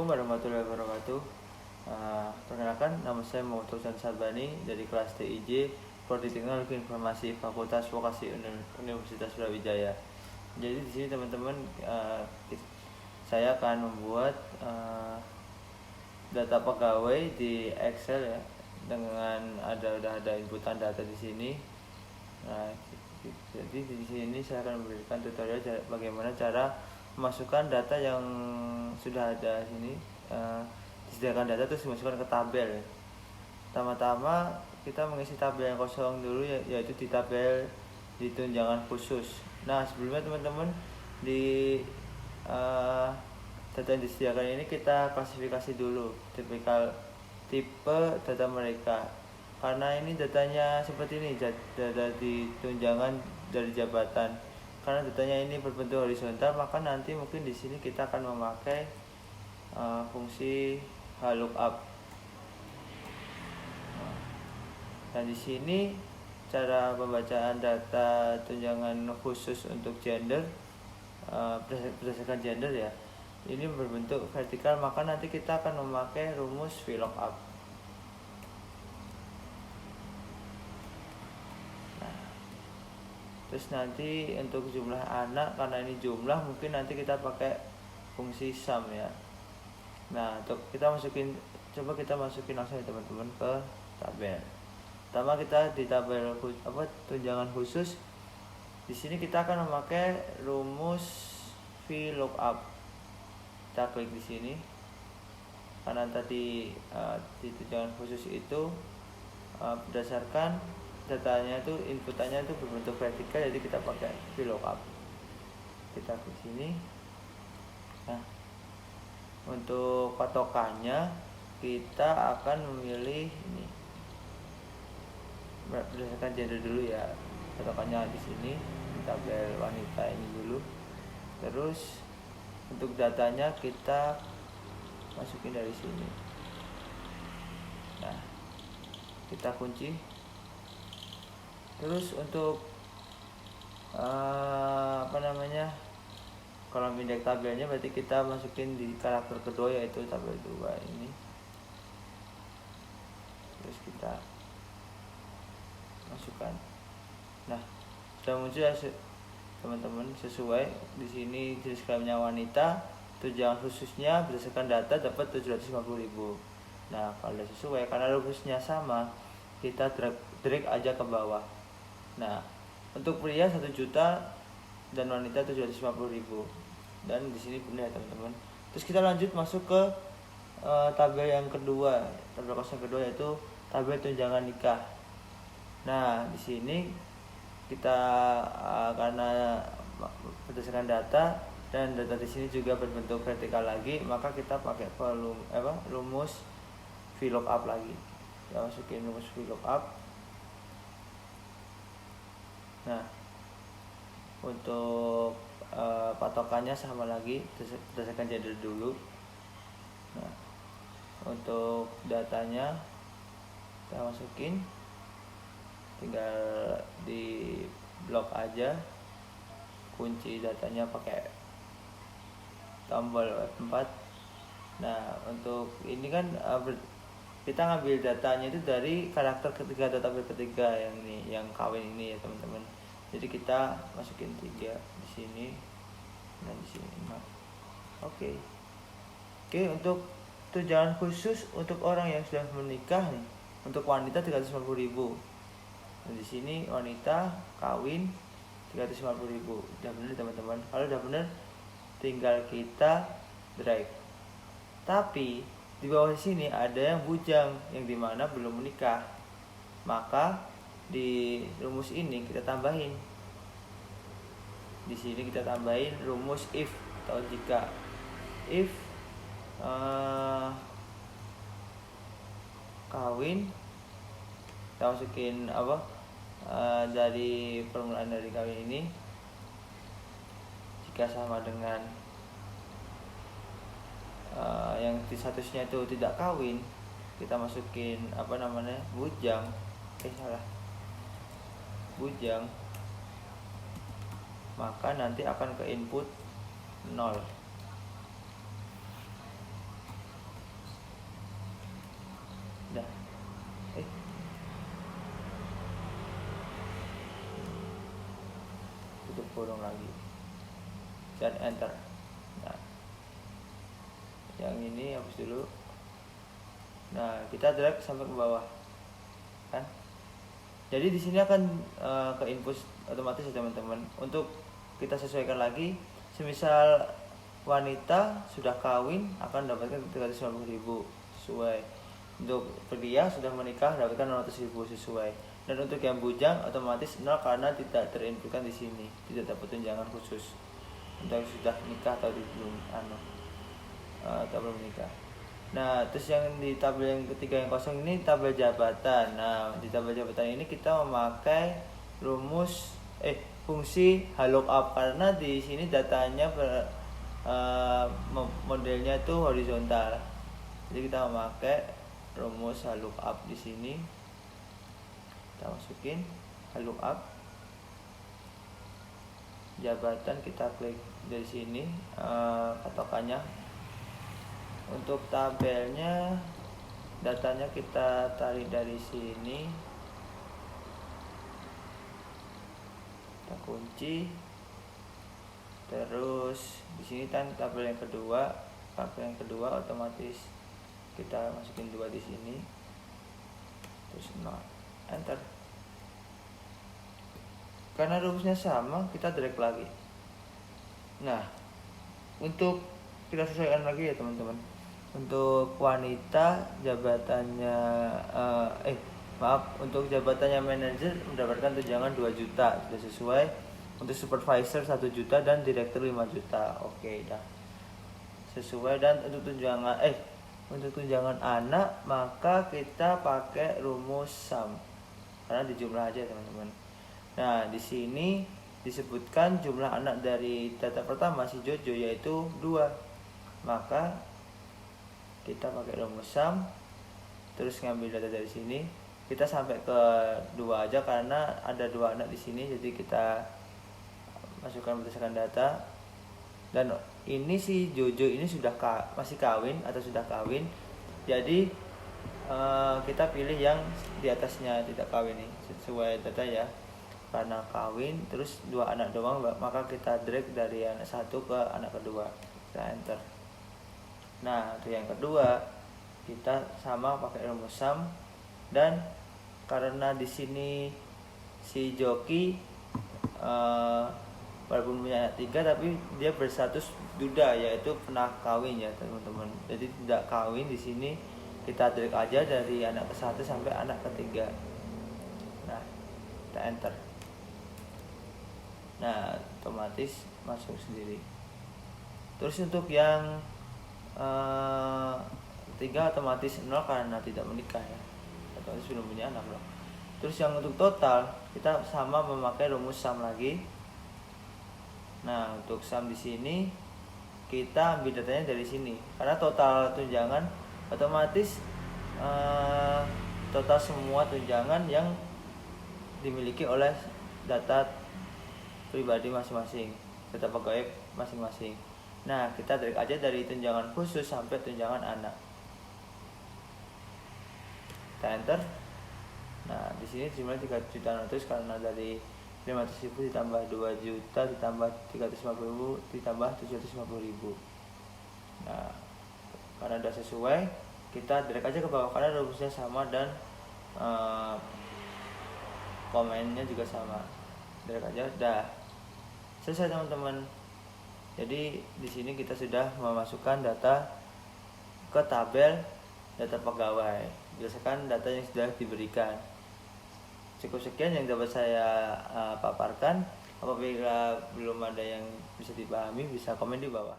Assalamualaikum warahmatullahi wabarakatuh. Perkenalkan, nama saya Muhammad Husain Sabani dari kelas TIJ Prodi Teknologi Informasi Fakultas Vokasi Universitas Brawijaya. Jadi di sini teman-teman, saya akan membuat data pegawai di Excel ya, dengan udah ada inputan data di sini. Nah, jadi di sini saya akan memberikan tutorial bagaimana cara memasukkan data yang sudah ada sini, disediakan data terus dimasukkan ke tabel. Pertama-tama kita mengisi tabel yang kosong dulu, yaitu di tabel di tunjangan khusus. Nah, sebelumnya teman-teman, di data yang disediakan ini kita klasifikasi dulu tipe data mereka, karena ini datanya seperti ini, data di tunjangan dari jabatan. Karena datanya ini berbentuk horizontal, maka nanti mungkin di sini kita akan memakai fungsi lookup. Nah, di sini cara pembacaan data tunjangan khusus untuk gender, berdasarkan gender ya, ini berbentuk vertikal, maka nanti kita akan memakai rumus VLOOKUP. Terus nanti untuk jumlah anak, karena ini jumlah, mungkin nanti kita pakai fungsi sum ya. Nah, untuk kita coba kita masukin langsung ya teman-teman ke tabel. Pertama kita di tabel tunjangan khusus. Di sini kita akan memakai rumus VLOOKUP. Kita klik di sini. Karena tadi di tunjangan khusus itu berdasarkan datanya itu, inputannya itu berbentuk vertikal, jadi kita pakai VLOOKUP. Kita ke sini. Nah, untuk patokannya kita akan memilih ini berdasarkan gender dulu ya. Patokannya di sini di tabel wanita ini dulu. Terus untuk datanya kita masukin dari sini. Nah, kita kunci. Terus untuk kolom indeks tabelnya berarti kita masukin di karakter kedua, yaitu tabel 2 ini. Terus kita masukkan. Nah, sudah muncul ya teman-teman, sesuai di sini jenis kelaminnya wanita, tunjangan khususnya berdasarkan data dapat 750.000. Nah, kalau sudah sesuai, karena rumusnya sama, kita drag aja ke bawah. Nah, untuk pria 1 juta dan wanita 750.000, dan di sini benar ya teman-teman. Terus kita lanjut masuk ke tabel yang kedua, tabel kosong kedua, yaitu tabel tunjangan nikah. Nah, di sini kita karena berdasarkan data dan data di sini juga berbentuk vertikal lagi, maka kita pakai rumus VLOOKUP lagi. Kita masukin rumus VLOOKUP. Nah, untuk patokannya sama lagi, berdasarkan gender dulu. Nah, untuk datanya kita masukin, tinggal di blok aja, kunci datanya pakai tombol F4. Nah, untuk ini kan kita ngambil datanya itu dari karakter ketiga atau tabel ketiga yang ini, yang kawin ini ya teman-teman. Jadi kita masukin 3 di sini dan di sini. Nah, oke, untuk tunjangan khusus untuk orang yang sudah menikah nih, untuk wanita 350.000. Nah, di sini wanita kawin 350.000. Udah benar teman-teman. Kalau udah benar, tinggal kita drag. Tapi di bawah sini ada yang bujang, yang dimana belum menikah. Maka di rumus ini kita tambahin. Di sini kita tambahin rumus if atau jika. If kawin, kita masukin dari permulaan dari kawin ini, jika sama dengan yang di statusnya itu tidak kawin, kita masukin bujang, bujang, maka nanti akan ke input 0. kurung lagi dan enter. Nah, yang ini hapus dulu. Nah, kita drag sampai ke bawah kan. Jadi di sini akan ke input otomatis ya teman-teman. Untuk kita sesuaikan lagi, semisal wanita sudah kawin akan dapatkan 350.000 sesuai. Untuk pria sudah menikah dapatkan 600.000 sesuai. Dan untuk yang bujang otomatis 0 karena tidak terinputkan di sini, tidak dapat tunjangan khusus. Untuk yang sudah nikah atau belum atau belum menikah. Nah, terus yang di tabel yang ketiga yang kosong ini tabel jabatan. Nah, di tabel jabatan ini kita memakai rumus fungsi lookup karena di sini datanya modelnya itu horizontal. Jadi kita memakai rumus lookup di sini. Kita masukin lookup jabatan, kita klik dari sini patokannya. Untuk tabelnya datanya kita tarik dari sini, kita kunci. Terus di sini kan tabel yang kedua otomatis kita masukin 2 di sini, terus 0, enter. Karena rumusnya sama, kita drag lagi. Nah, untuk kita sesuaikan lagi ya teman-teman. Untuk wanita jabatannya untuk jabatannya manajer mendapatkan tunjangan 2 juta, sudah sesuai. Untuk supervisor 1 juta dan direktur 5 juta. Oke, dah sesuai. Dan untuk tunjangan anak maka kita pakai rumus sum karena dijumlah aja teman-teman. Nah, di sini disebutkan jumlah anak dari data pertama si Jojo yaitu 2. Maka kita pakai rumus sum, terus ngambil data dari sini. Kita sampai ke 2 aja karena ada 2 anak di sini, jadi kita masukkan berdasarkan data. Dan ini si Jojo ini masih kawin atau sudah kawin, jadi kita pilih yang di atasnya tidak kawin nih sesuai data ya. Karena kawin terus 2 anak doang, maka kita drag dari anak 1 ke anak kedua, kita enter. Nah, untuk yang kedua kita sama pakai rumus sum. Dan karena di sini si Joki walaupun punya anak 3 tapi dia berstatus duda, yaitu pernah kawin ya teman-teman. Jadi tidak kawin di sini, kita drag aja dari anak ke-1 sampai anak ke-3. Nah, kita enter. Nah, otomatis masuk sendiri. Terus untuk yang 3 otomatis 0 karena tidak menikah ya, otomatis belum punya anak loh. Terus yang untuk total kita sama memakai rumus sum lagi. Nah, untuk sum di sini kita ambil datanya dari sini karena total tunjangan otomatis total semua tunjangan yang dimiliki oleh data pribadi masing-masing, data pegawai masing-masing. Nah, kita drag aja dari tunjangan khusus sampai tunjangan anak. Kita enter. Nah, di sini jumlahnya 3.600.000 karena dari 500.000 ditambah 2 juta ditambah 350.000 ditambah 750.000. Nah, karena sudah sesuai, kita drag aja ke bawah karena rumusnya sama dan komennya juga sama. Drag aja, udah selesai teman-teman. Jadi di sini kita sudah memasukkan data ke tabel data pegawai berdasarkan data yang sudah diberikan. Cukup sekian yang dapat saya paparkan. Apabila belum ada yang bisa dipahami, bisa komen di bawah.